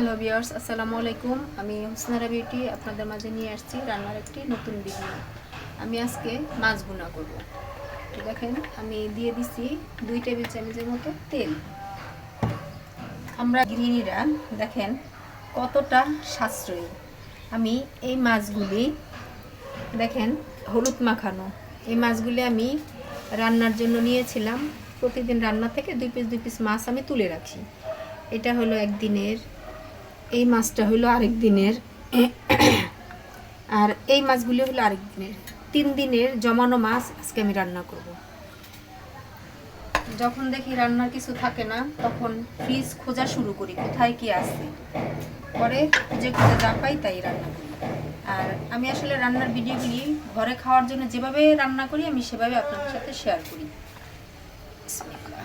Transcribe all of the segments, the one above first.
Hello viewers, আসসালামু আলাইকুম। আমি হুসনারা বিউটি আপনাদের মাঝে নিয়ে আসছি রান্নার একটি নতুন ভিডিও। আমি আজকে মাছ ভুনা করব। তো দেখেন, আমি দিয়ে দিছি 2 টেবিল চামচের মতো তেল। আমরা গৃহিণীরা দেখেন কতটা সাশ্রয়ী। আমি এই মাছগুলি দেখেন হলুদ মাখানো, এই মাছগুলি আমি রান্নার জন্য নিয়েছিলাম। প্রতিদিন রান্না থেকে 2 পিস মাছ আমি তুলে রাখি। এটা হলো একদিনের, এই মাছটা হলো আরেক দিনের, আর এই মাছগুলি হলো আরেক দিনের। 3 দিনের জমানো মাছ আজকে আমি রান্না করব। যখন দেখি রান্নার কিছু থাকে না, তখন ফ্রিজ খোঁজা শুরু করি কোথায় কি আছে, পরে খুঁজে খুঁজে যা পাই তাই রান্না করি। আর আমি আসলে রান্নার ভিডিওগুলি ঘরে খাওয়ার জন্য যেভাবে রান্না করি আমি সেভাবে আপনাদের সাথে শেয়ার করি। বিসমিল্লাহ।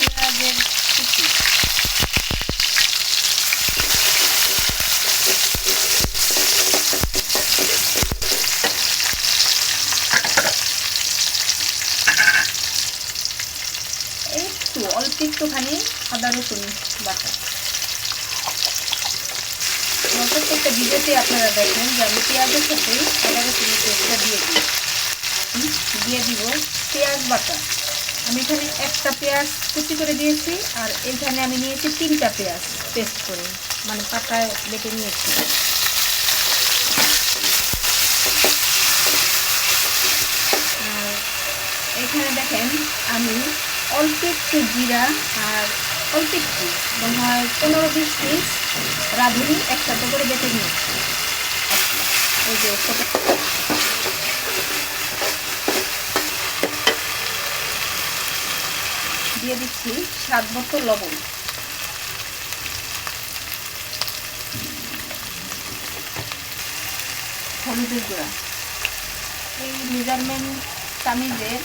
পেঁয়াজের কুচি, একটু অল্প একটুখানি আদা রসুন বাটা। প্রত্যেকটা ভিডিওতে আপনারা দেখবেন যে আমি পেঁয়াজের সাথে আদা রসুনের পেস্টটা দিয়ে দিব পেঁয়াজ বাটা। আমি এখানে একটা পেঁয়াজ কুচি করে দিয়েছি, আর এইখানে আমি নিয়েছি 3টা পেঁয়াজ পেস্ট করে, মানে পাতায় বেটে নিয়েছি। আর এখানে দেখেন আমি অল্প একটু জিরা আর অল্প একটু মনে হয় 15-20 পিস রাঁধুনি একসাথে করে বেটে নিয়েছি। এই যে দিয়ে দিচ্ছি স্বাদ মতো লবণ, হলুদের গুঁড়া। এই মেজারমেন্ট চামিচের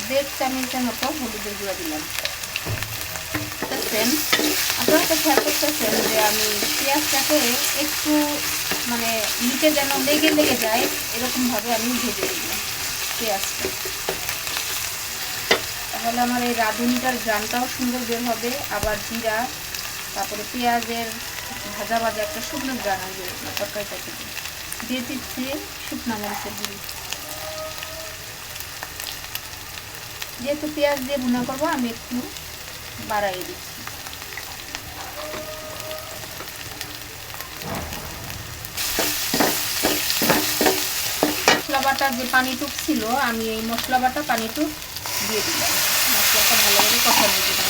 1.5 চামচের মতো হলুদের গুঁড়া দিলাম। দেখছেন, আপনারা তো খেয়াল করতেছেন যে আমি পেঁয়াজটাকে একটু মানে নিচে যেন লেগে লেগে যায় এরকমভাবে আমি ভেজে দিলাম পেঁয়াজটা। তাহলে আমার এই রাঁধুনিটার ঘ্রাণটাও সুন্দর বের হবে, আবার জিরা তারপরে পেঁয়াজের ভাজা ভাজা একটা শুকনো ঘ্রাণ আসবে তরকারিটা থেকে। দিয়ে দিচ্ছি শুকনা মরিচের গুঁড়ি। যেহেতু পেঁয়াজ দিয়ে ভুনা করবো আমি একটু বাড়াই দিচ্ছি। মশলা বাটার যে পানিটুক ছিল আমি এই মশলা বাটা পানিটুক দিয়ে দিলাম। মশলাটা ভালোভাবে কষানো দিলাম।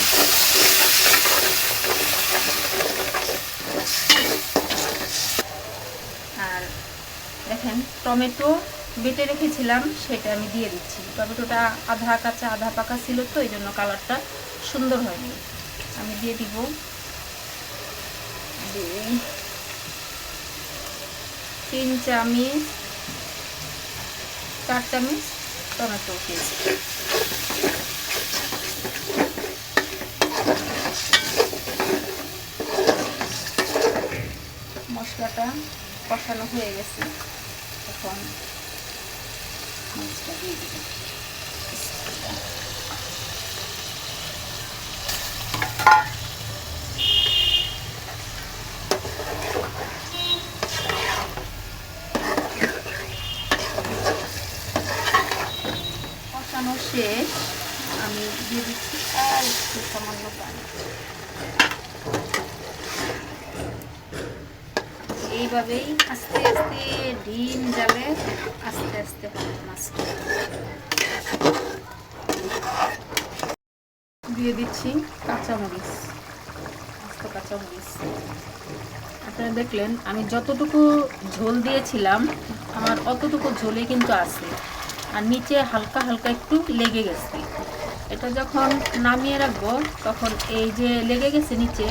আর দেখেন টমেটো বেটে রেখেছিলাম সেটা আমি দিয়ে দিচ্ছি। টমেটোটা আধা কাঁচা আধা পাকা ছিল, তো এই জন্য কালারটা সুন্দর হয়নি। আমি দিয়ে দিব 3 চামচ 4 চামচ টমেটো পেস্ট। মশলাটা কষানো হয়ে গেছে, এখন মাছটা দিয়ে দিব। কষানো শেষ, আমি দিয়ে দিচ্ছি আর একটু সামান্য পানি। এইভাবেই আস্তে আস্তে ডিম জালে আস্তে আস্তে হবে মাছটা। দিয়ে দিচ্ছি কাঁচামরিচ, আস্ত কাঁচামরিচ। আপনারা দেখলেন আমি যতটুকু ঝোল দিয়েছিলাম আমার অতটুকু ঝোলে কিন্তু আছে, আর নিচে হালকা হালকা একটু লেগে গেছে। এটা যখন নামিয়ে রাখবো তখন এই যে লেগে গেছে নিচে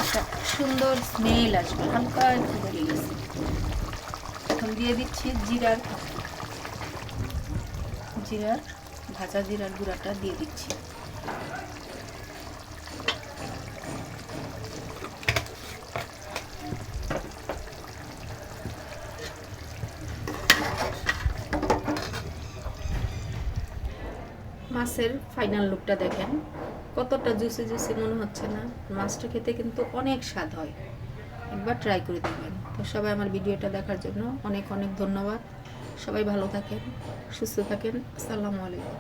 একটা সুন্দর স্মেল আসবে, হালকা একটু লেগে গেছে। এখন দিয়ে দিচ্ছি জিরার ভাজা জিরার গুঁড়াটা দিয়ে দিচ্ছি। মাছের ফাইনাল লুকটা দেখেন কতটা জুসি জুসি মনে হচ্ছে না? মাছটা খেতে কিন্তু অনেক স্বাদ হয়, একবার ট্রাই করে দেখবেন। তো সবাই আমার ভিডিওটা দেখার জন্য অনেক অনেক ধন্যবাদ। সবাই ভালো থাকেন, সুস্থ থাকেন। আসসালামু আলাইকুম।